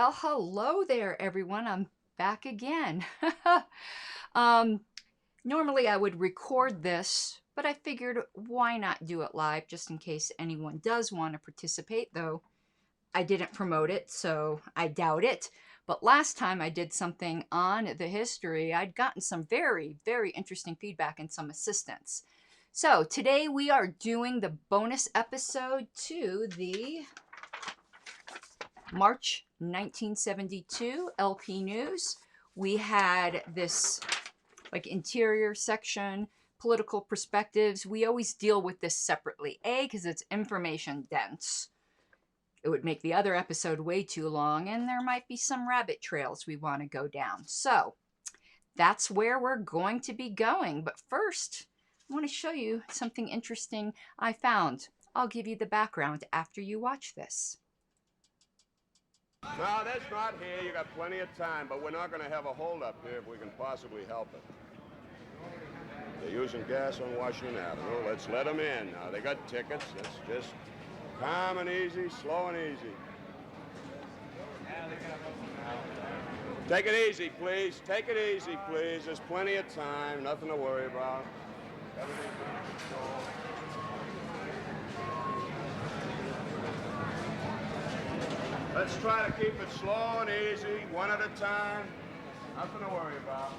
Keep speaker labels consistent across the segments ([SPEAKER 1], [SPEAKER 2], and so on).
[SPEAKER 1] Well, hello there, everyone. I'm back again. Normally I would record this, but I figured why not do it live just in case anyone does want to participate, though I didn't promote it, so I doubt it. But last time I did something on the history, I'd gotten some very, very interesting feedback and some assistance. So today we are doing the bonus episode to the March 1972 LP News. We had this like interior section, political perspectives. We always deal with this separately. A, because it's information dense. It would make the other episode way too long, and there might be some rabbit trails we want to go down. So that's where we're going to be going. But first, I want to show you something interesting I found. I'll give you the background after you watch this.
[SPEAKER 2] No, that's not here. You got plenty of time, but we're not going to have a holdup here if we can possibly help it. They're using gas on Washington Avenue. Let's let them in. Now, they got tickets. It's just calm and easy, slow and easy. Take it easy, please. Take it easy, please. There's plenty of time. Nothing to worry about. Everything's under control. Let's try to keep it slow and easy, one at a time. Nothing to worry about.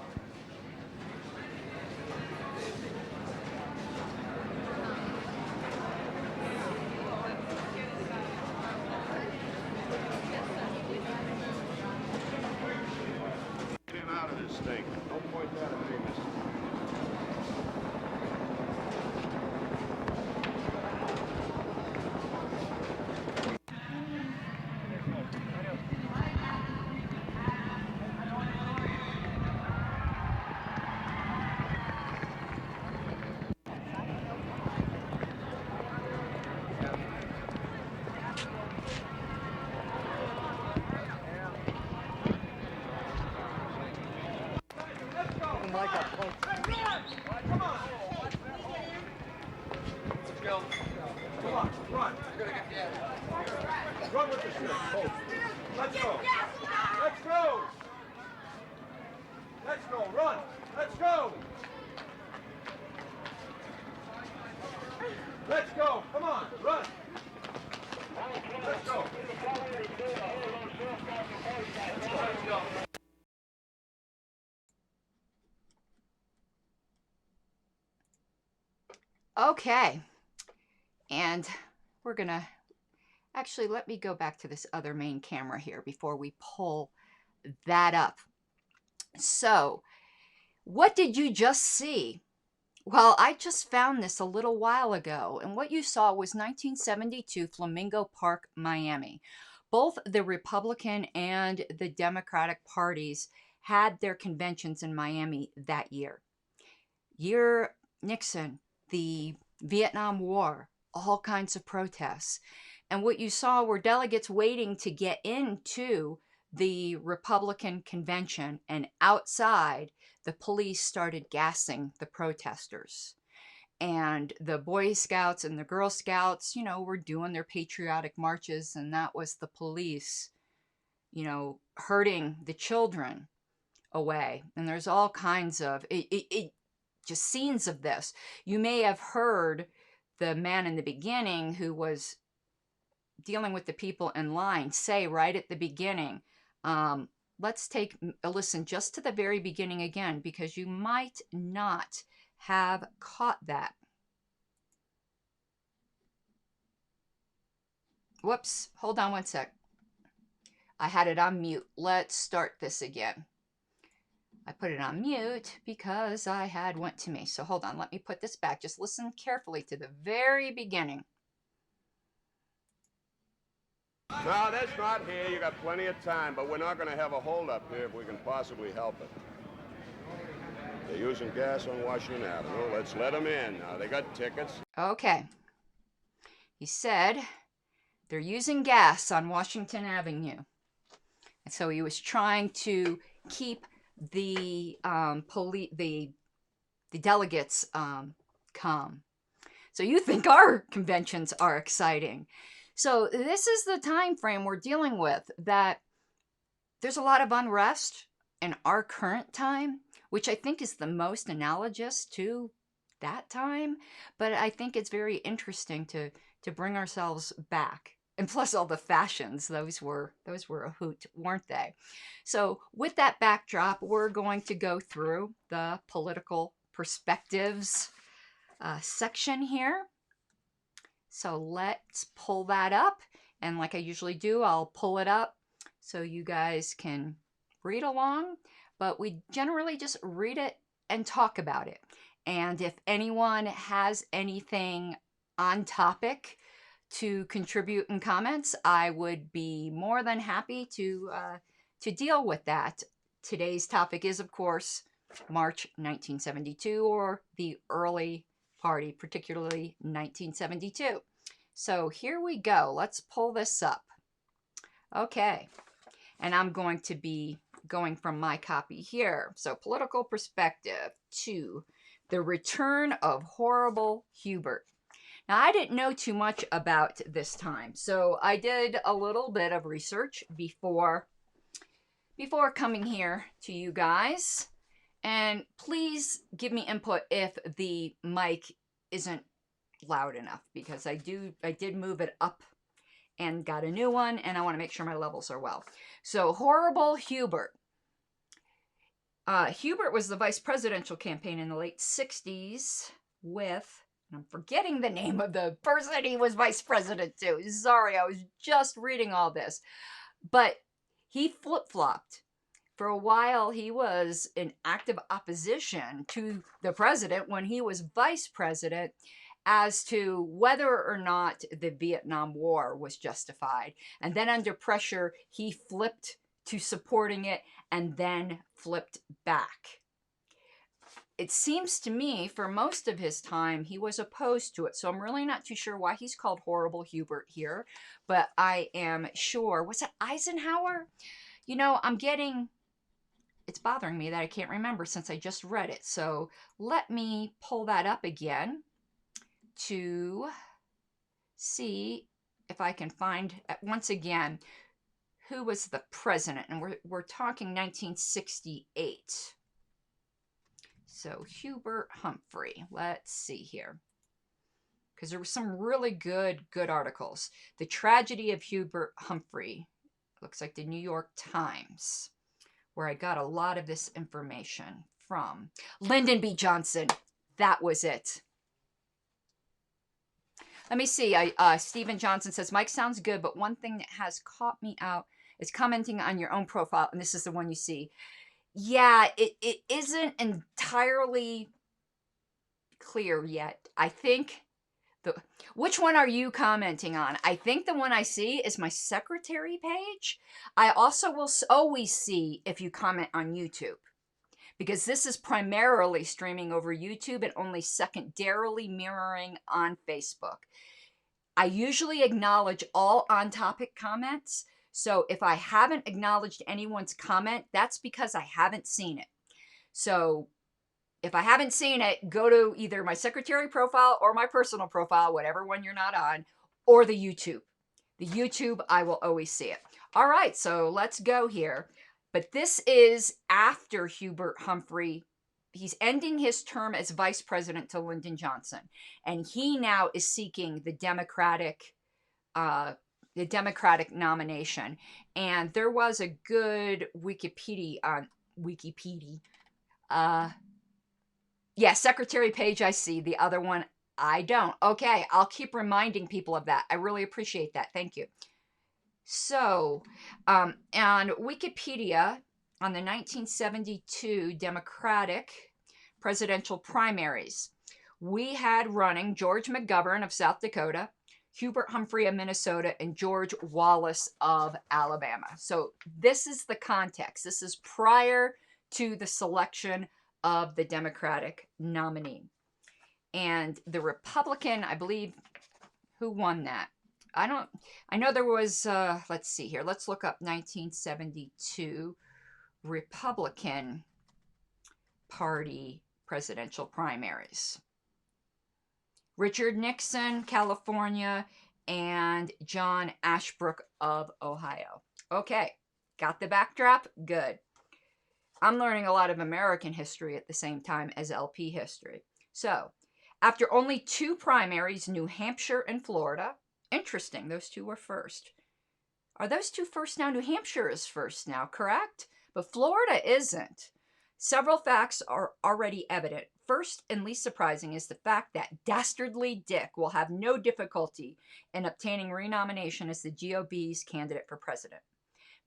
[SPEAKER 2] Get out of this thing. Don't point that at me, mister. Run with the ship. Oh. Let's go. Let's go. Let's go. Run. Let's go. Let's go. Come on. Run. Let's go. Let's go.
[SPEAKER 1] Okay, and we're gonna actually let me go back to this other main camera here before we pull that up. So, what did you just see? Well, I just found this a little while ago, and what you saw was 1972 Flamingo Park, Miami. Both the Republican and the Democratic parties had their conventions in Miami that year. Nixon, the Vietnam War, all kinds of protests. And what you saw were delegates waiting to get into the Republican convention, and outside, the police started gassing the protesters. And the Boy Scouts and the Girl Scouts, were doing their patriotic marches, and that was the police, herding the children away. And there's all kinds of just scenes of this. You may have heard the man in the beginning who was dealing with the people in line say right at the beginning, let's take a listen just to the very beginning again, because you might not have caught that. Whoops, hold on one sec. I had it on mute. Let's start this again. I put it on mute because I had went to me. So hold on, let me put this back. Just listen carefully to the very beginning.
[SPEAKER 2] No, that's not here. You got plenty of time, but we're not going to have a holdup here if we can possibly help it. They're using gas on Washington Avenue. Let's let them in. Now, they got tickets.
[SPEAKER 1] Okay. He said they're using gas on Washington Avenue. And so he was trying to keep the delegates calm. So you think our conventions are exciting. So this is the time frame we're dealing with, that there's a lot of unrest in our current time, which I think is the most analogous to that time. But I think it's very interesting to bring ourselves back. And plus all the fashions, those were a hoot, weren't they? So with that backdrop, we're going to go through the political perspectives section here. So let's pull that up. And like I usually do, I'll pull it up so you guys can read along. But we generally just read it and talk about it. And if anyone has anything on topic to contribute in comments, I would be more than happy to deal with that. Today's topic is, of course, March 1972, or the early party, particularly 1972. So here we go. Let's pull this up. Okay. And I'm going to be going from my copy here. So political perspective 2, the return of horrible Hubert. Now, I didn't know too much about this time, so I did a little bit of research before coming here to you guys. And please give me input if the mic isn't loud enough, because I did move it up and got a new one, and I want to make sure my levels are well. So, horrible Hubert. Hubert was the vice presidential campaign in the late 60s with, I'm forgetting the name of the person he was vice president to. Sorry, I was just reading all this. But he flip-flopped. For a while, he was in active opposition to the president when he was vice president as to whether or not the Vietnam War was justified. And then under pressure, he flipped to supporting it and then flipped back. It seems to me for most of his time he was opposed to it. So I'm really not too sure why he's called Horrible Hubert here. But I am sure, was it Eisenhower? You know, it's bothering me that I can't remember since I just read it. So let me pull that up again to see if I can find, once again, who was the president. And we're talking 1968. So Hubert Humphrey. Let's see here, because there were some really good articles. The Tragedy of Hubert Humphrey. Looks like the New York Times, where I got a lot of this information from. Lyndon B. Johnson. That was it. Let me see. Stephen Johnson says, Mike sounds good, but one thing that has caught me out is commenting on your own profile, and this is the one you see. Yeah, it isn't entirely clear yet. I think which one are you commenting on? I think the one I see is my secretary page. I also will always see if you comment on YouTube, because this is primarily streaming over YouTube and only secondarily mirroring on Facebook. I usually acknowledge all on-topic comments. So if I haven't acknowledged anyone's comment, that's because I haven't seen it. So if I haven't seen it, go to either my secretary profile or my personal profile, whatever one you're not on, or the YouTube. The YouTube, I will always see it. All right, so let's go here. But this is after Hubert Humphrey. He's ending his term as vice president to Lyndon Johnson. And he now is seeking the Democratic nomination. And there was a good Wikipedia on Wikipedia. Yeah, secretary page I see. The other one I don't. Okay, I'll keep reminding people of that. I really appreciate that. Thank you. So, on Wikipedia, on the 1972 Democratic presidential primaries, we had running George McGovern of South Dakota, Hubert Humphrey of Minnesota, and George Wallace of Alabama. So this is the context. This is prior to the selection of the Democratic nominee. And the Republican, I believe, who won that? I know there was, let's see here. Let's look up 1972 Republican Party presidential primaries. Richard Nixon, California, and John Ashbrook of Ohio. Okay, Got the backdrop? Good. I'm learning a lot of American history at the same time as LP history. So, after only 2 primaries, New Hampshire and Florida, interesting, those 2 were first. Are those 2 first now? New Hampshire is first now, correct? But Florida isn't. Several facts are already evident. First and least surprising is the fact that Dastardly Dick will have no difficulty in obtaining renomination as the GOP's candidate for president.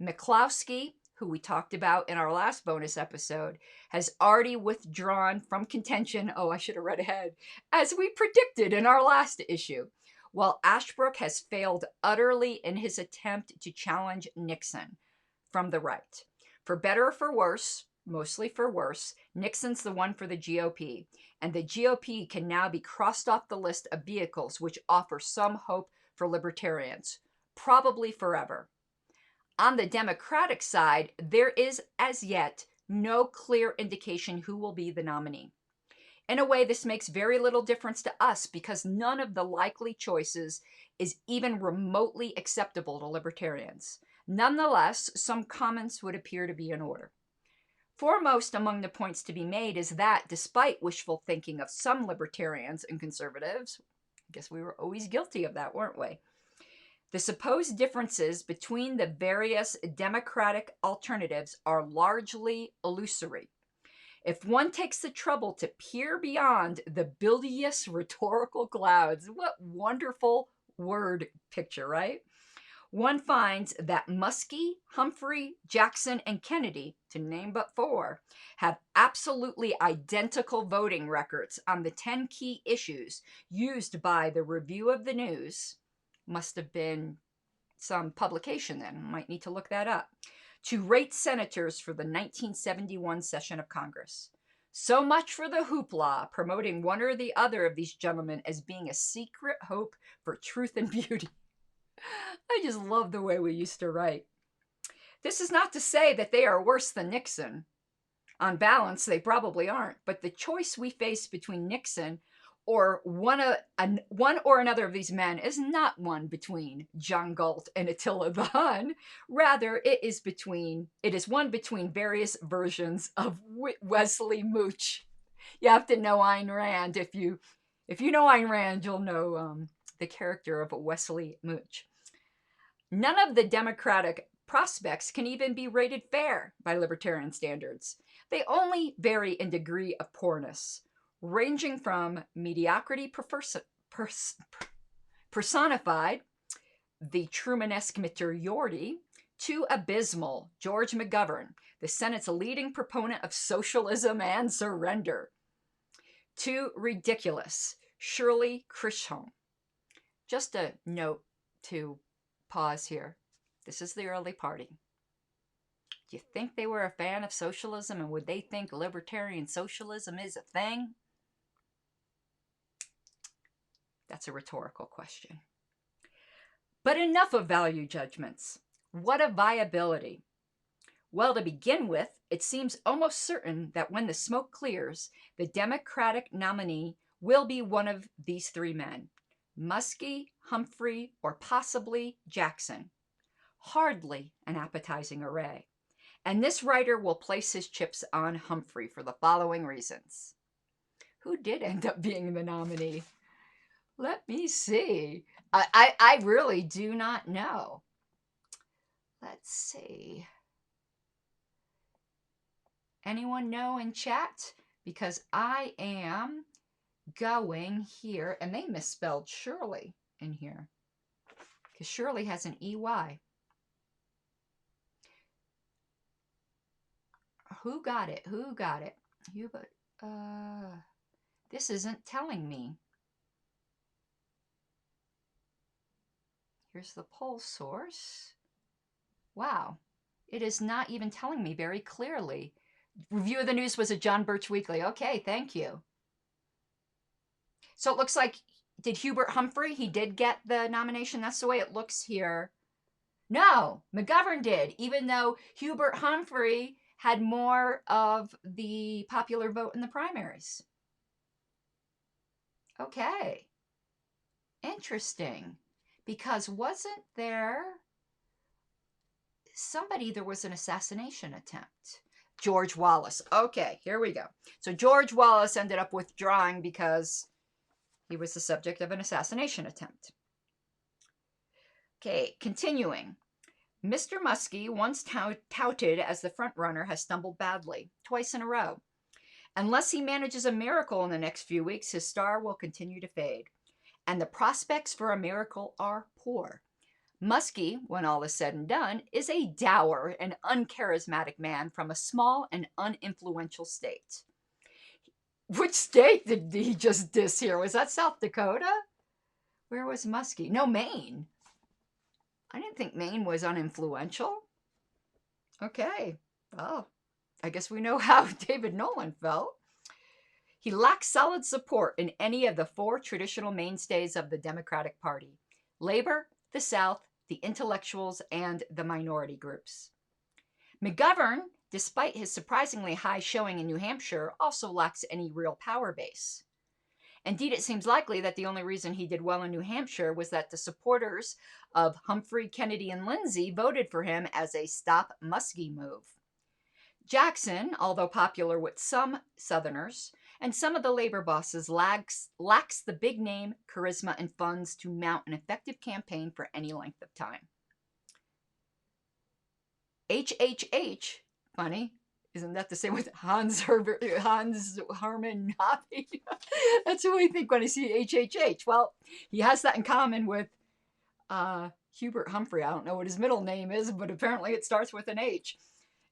[SPEAKER 1] McCloskey, who we talked about in our last bonus episode, has already withdrawn from contention. Oh, I should have read ahead. As we predicted in our last issue. While Ashbrook has failed utterly in his attempt to challenge Nixon from the right. For better or for worse, mostly for worse, Nixon's the one for the GOP, and the GOP can now be crossed off the list of vehicles which offer some hope for libertarians, probably forever. On the Democratic side, there is as yet no clear indication who will be the nominee. In a way, this makes very little difference to us because none of the likely choices is even remotely acceptable to libertarians. Nonetheless, some comments would appear to be in order. Foremost among the points to be made is that, despite wishful thinking of some libertarians and conservatives, I guess we were always guilty of that, weren't we? The supposed differences between the various Democratic alternatives are largely illusory. If one takes the trouble to peer beyond the bilious rhetorical clouds, what wonderful word picture, right? One finds that Muskie, Humphrey, Jackson, and Kennedy, to name but 4, have absolutely identical voting records on the 10 key issues used by the Review of the News. Must have been some publication then. Might need to look that up. To rate senators for the 1971 session of Congress. So much for the hoopla, promoting one or the other of these gentlemen as being a secret hope for truth and beauty. I just love the way we used to write. This is not to say that they are worse than Nixon. On balance, they probably aren't. But the choice we face between Nixon or one or another of these men is not one between John Galt and Attila the Hun. Rather, it is one between various versions of Wesley Mooch. You have to know Ayn Rand. If you know Ayn Rand, you'll know the character of Wesley Mooch. None of the Democratic prospects can even be rated fair by libertarian standards. They only vary in degree of poorness, ranging from mediocrity personified, the Trumanesque majority, to abysmal, George McGovern, the Senate's leading proponent of socialism and surrender, to ridiculous, Shirley Chisholm. Just a note to pause here. This is the early party. Do you think they were a fan of socialism, and would they think libertarian socialism is a thing? That's a rhetorical question. But enough of value judgments. What of viability? Well, to begin with, it seems almost certain that when the smoke clears, the Democratic nominee will be one of these 3 men, Muskie, Humphrey, or possibly Jackson. Hardly an appetizing array. And this writer will place his chips on Humphrey for the following reasons. Who did end up being the nominee? Let me see. I really do not know. Let's see. Anyone know in chat? Because I am going here, and they misspelled Shirley in here. Because Shirley has an EY. Who got it? Who got it? This isn't telling me. Here's the poll source. Wow. It is not even telling me very clearly. Review of the News was a John Birch Weekly. Okay, thank you. So it looks like, did Hubert Humphrey? He did get the nomination. That's the way it looks here. No, McGovern did, even though Hubert Humphrey had more of the popular vote in the primaries. Okay. Interesting. Because wasn't there there was an assassination attempt. George Wallace. Okay, here we go. So George Wallace ended up withdrawing because he was the subject of an assassination attempt. Okay, continuing. Mr. Muskie, once touted as the frontrunner, has stumbled badly, twice in a row. Unless he manages a miracle in the next few weeks, his star will continue to fade. And the prospects for a miracle are poor. Muskie, when all is said and done, is a dour and uncharismatic man from a small and uninfluential state. Which state did he just diss here? Was that South Dakota? Where was Muskie? No, Maine. I didn't think Maine was uninfluential. Okay, well, I guess we know how David Nolan felt. He lacks solid support in any of the four traditional mainstays of the Democratic Party: Labor, the South, the intellectuals, and the minority groups. McGovern, despite his surprisingly high showing in New Hampshire, also lacks any real power base. Indeed, it seems likely that the only reason he did well in New Hampshire was that the supporters of Humphrey, Kennedy, and Lindsay voted for him as a Stop Muskie move. Jackson, although popular with some Southerners and some of the labor bosses, lacks the big name, charisma, and funds to mount an effective campaign for any length of time. HHH, funny, isn't that the same with Hans Hermann Hoppe? That's who I think when I see HHH. Well, he has that in common with Hubert Humphrey. I don't know what his middle name is, but apparently it starts with an H.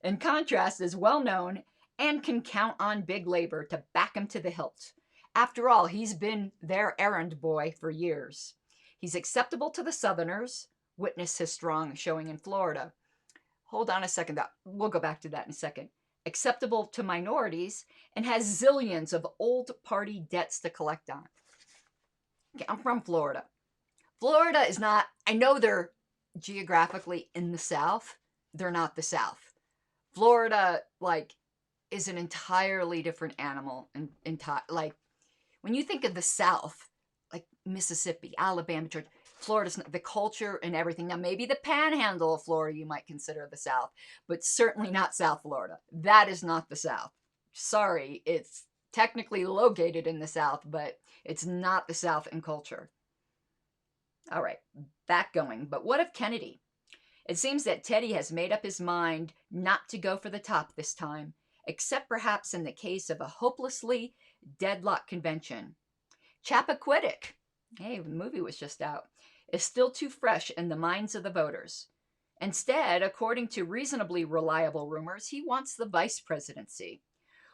[SPEAKER 1] In contrast, is well known and can count on big labor to back him to the hilt. After all, he's been their errand boy for years. He's acceptable to the Southerners, witness his strong showing in Florida. Hold on a second, we'll go back to that in a second. Acceptable to minorities, and has zillions of old party debts to collect on. Okay, I'm from Florida. Florida is not, I know they're geographically in the South. They're not the South. Florida, is an entirely different animal. Like, when you think of the South, like Mississippi, Alabama, Georgia, Florida's the culture and everything. Now, maybe the panhandle of Florida you might consider the South, but certainly not South Florida. That is not the South. Sorry, it's technically located in the South, but it's not the South in culture. All right, back going. But what of Kennedy? It seems that Teddy has made up his mind not to go for the top this time, except perhaps in the case of a hopelessly deadlocked convention. Chappaquiddick, hey, the movie was just out, is still too fresh in the minds of the voters. Instead, according to reasonably reliable rumors, he wants the vice presidency,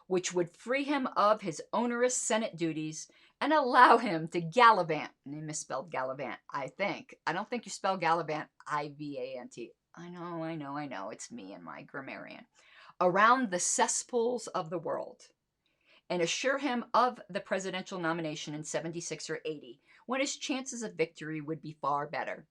[SPEAKER 1] which would free him of his onerous Senate duties and allow him to gallivant. And they misspelled gallivant, I think. I don't think you spell gallivant I-V-A-N-T. I know. It's me and my grammarian. Around the cesspools of the world, and assure him of the presidential nomination in 76 or 80, when his chances of victory would be far better.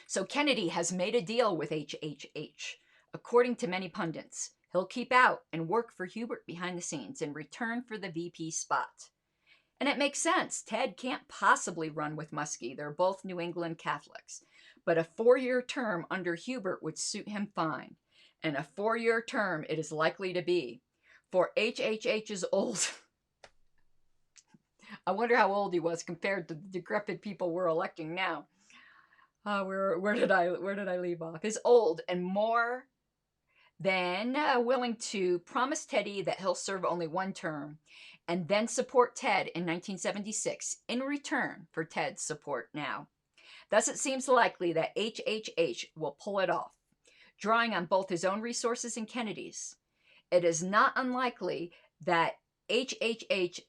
[SPEAKER 1] So Kennedy has made a deal with HHH. According to many pundits, he'll keep out and work for Hubert behind the scenes in return for the VP spot. And it makes sense. Ted can't possibly run with Muskie. They're both New England Catholics. But a 4-year term under Hubert would suit him fine. And a 4-year term it is likely to be. For HHH is old. I wonder how old he was compared to the decrepit people we're electing now. Where did I leave off? He's old and more than willing to promise Teddy that he'll serve only one term, and then support Ted in 1976 in return for Ted's support now. Thus, it seems likely that HHH will pull it off, drawing on both his own resources and Kennedy's. It is not unlikely that HHH's,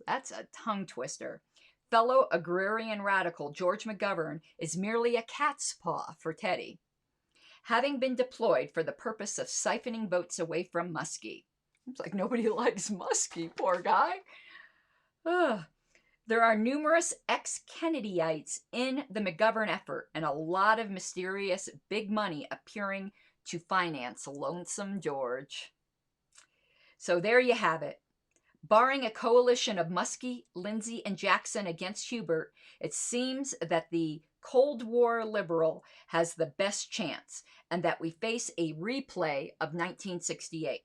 [SPEAKER 1] that's a tongue twister, fellow agrarian radical George McGovern is merely a cat's paw for Teddy, having been deployed for the purpose of siphoning votes away from Muskie. It's like nobody likes Muskie, poor guy. There are numerous ex-Kennedyites in the McGovern effort, and a lot of mysterious big money appearing to finance Lonesome George. So there you have it. Barring a coalition of Muskie, Lindsay, and Jackson against Hubert, it seems that the Cold War liberal has the best chance, and that we face a replay of 1968.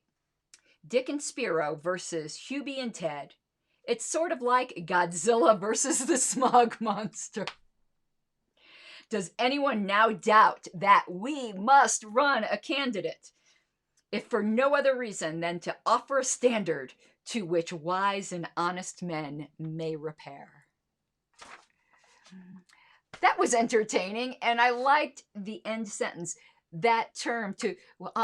[SPEAKER 1] Dick and Spiro versus Hubie and Ted. It's sort of like Godzilla versus the smog monster. Does anyone now doubt that we must run a candidate, if for no other reason than to offer a standard to which wise and honest men may repair? That was entertaining, and I liked the end sentence. That term, to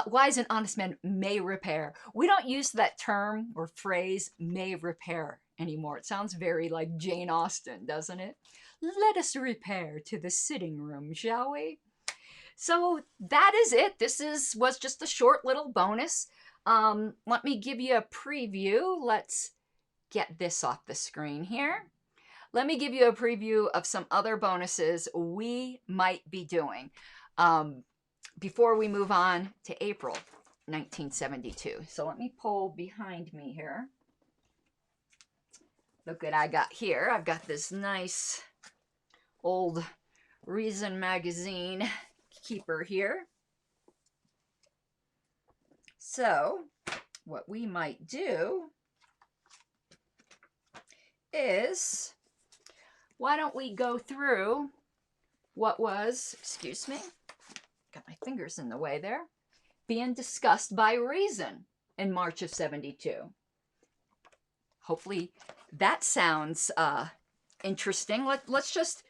[SPEAKER 1] wise and honest men may repair. We don't use that term or phrase may repair anymore. It sounds very like Jane Austen, doesn't it? Let us repair to the sitting room, shall we? So that is it. Was just a short little bonus. Let me give you a preview. Let's get this off the screen here. Let me give you a preview of some other bonuses we might be doing before we move on to April 1972. So let me pull behind me here. Look what I got here. I've got this nice old Reason magazine keeper here. So what we might do is, why don't we go through what was, excuse me, got my fingers in the way there, being discussed by Reason in March of 72. Hopefully that sounds interesting. Let's just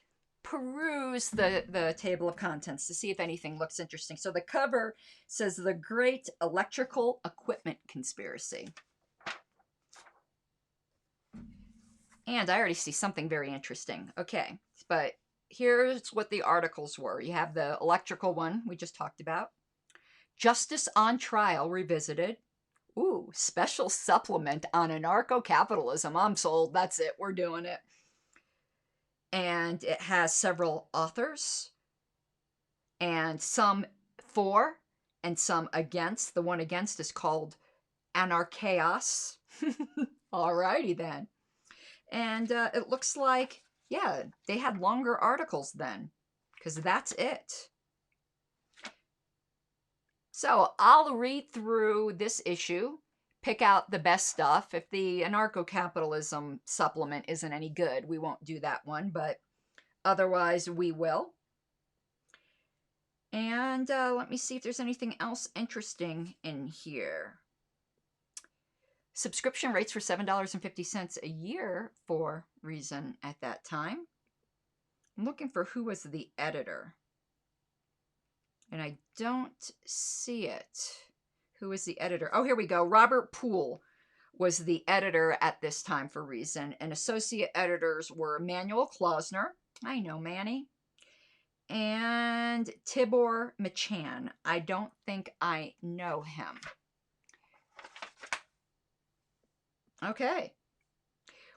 [SPEAKER 1] peruse the table of contents to see if anything looks interesting. So the cover says The Great Electrical Equipment Conspiracy. And I already see something very interesting. Okay, but here's what the articles were. You have the electrical one we just talked about. Justice on Trial Revisited. Ooh, special supplement on anarcho-capitalism. I'm sold. That's it. We're doing it. And it has several authors, and some for and some against. The one against is called Anarchaos. Alrighty then. And it looks like, yeah, they had longer articles then, because that's it. So I'll read through this issue, pick out the best stuff. If the anarcho-capitalism supplement isn't any good, we won't do that one, but otherwise we will. And let me see if there's anything else interesting in here. Subscription rates for $7.50 a year for Reason at that time. I'm looking for who was the editor, and I don't see it. Who was the editor? Oh, here we go. Robert Poole was the editor at this time for Reason, and associate editors were Manuel Klausner. I know Manny. And Tibor Machan. I don't think I know him. Okay.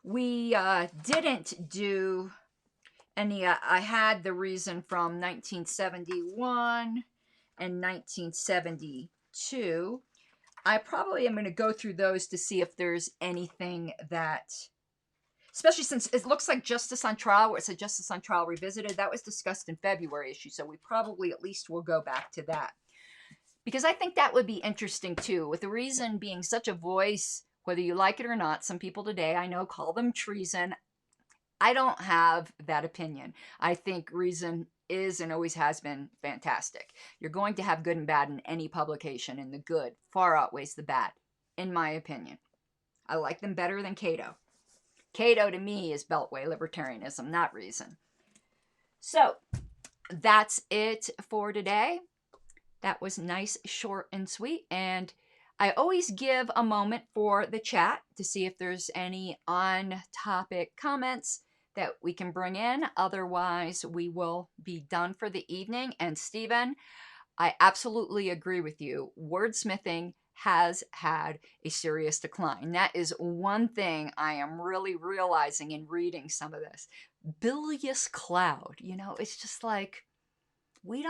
[SPEAKER 1] We didn't do any, I had the Reason from 1971 and 1972. I probably am going to go through those to see if there's anything that, especially since it looks like Justice on Trial, where it said Justice on Trial Revisited, that was discussed in February issue, so we probably at least will go back to that. Because I think that would be interesting too, with the Reason being such a voice, whether you like it or not. Some people today, I know, call them treason. I don't have that opinion. I think Reason is and always has been fantastic. You're going to have good and bad in any publication, and the good far outweighs the bad, in my opinion. I like them better than Cato. Cato, to me, is Beltway libertarianism, not Reason. So, that's it for today. That was nice, short, and sweet, and I always give a moment for the chat to see if there's any on-topic comments that we can bring in. Otherwise, we will be done for the evening. And Stephen, I absolutely agree with you. Wordsmithing has had a serious decline. That is one thing I am really realizing in reading some of this. Bilious cloud, you know, it's just like, we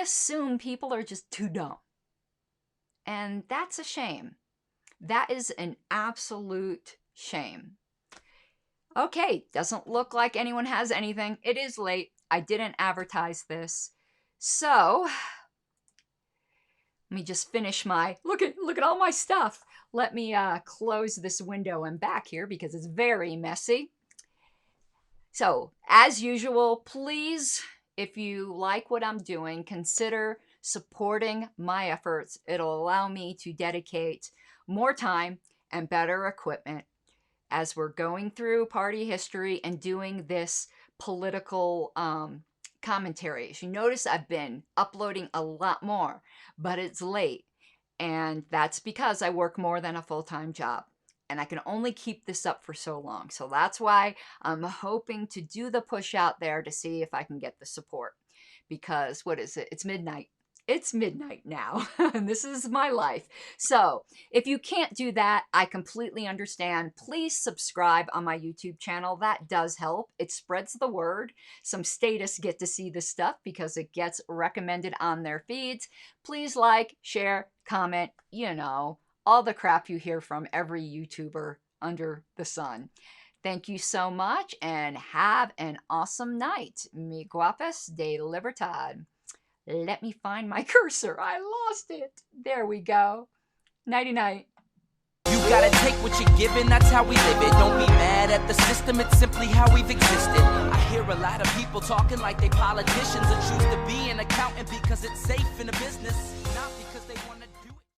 [SPEAKER 1] assume people are just too dumb. And that's a shame. That is an absolute shame. Okay, doesn't look like anyone has anything. It is late. I didn't advertise this. So, let me just finish my, look at all my stuff. Let me close this window and back here because it's very messy. So, as usual, please, if you like what I'm doing, consider supporting my efforts. It'll allow me to dedicate more time and better equipment as we're going through party history and doing this political commentary. As you notice, I've been uploading a lot more, but it's late. And that's because I work more than a full-time job. And I can only keep this up for so long. So that's why I'm hoping to do the push out there to see if I can get the support. Because what is it? It's midnight. It's midnight now, and this is my life. So if you can't do that, I completely understand. Please subscribe on my YouTube channel. That does help. It spreads the word. Some statists get to see this stuff because it gets recommended on their feeds. Please like, share, comment, you know, all the crap you hear from every YouTuber under the sun. Thank you so much, and have an awesome night. Mi guapas de libertad. Let me find my cursor. I lost it. There we go. Nighty-night.
[SPEAKER 3] You gotta take what you're given, that's how we live it. Don't be mad at the system, it's simply how we've existed. I hear a lot of people talking like they politicians and choose to be an accountant because it's safe in the business.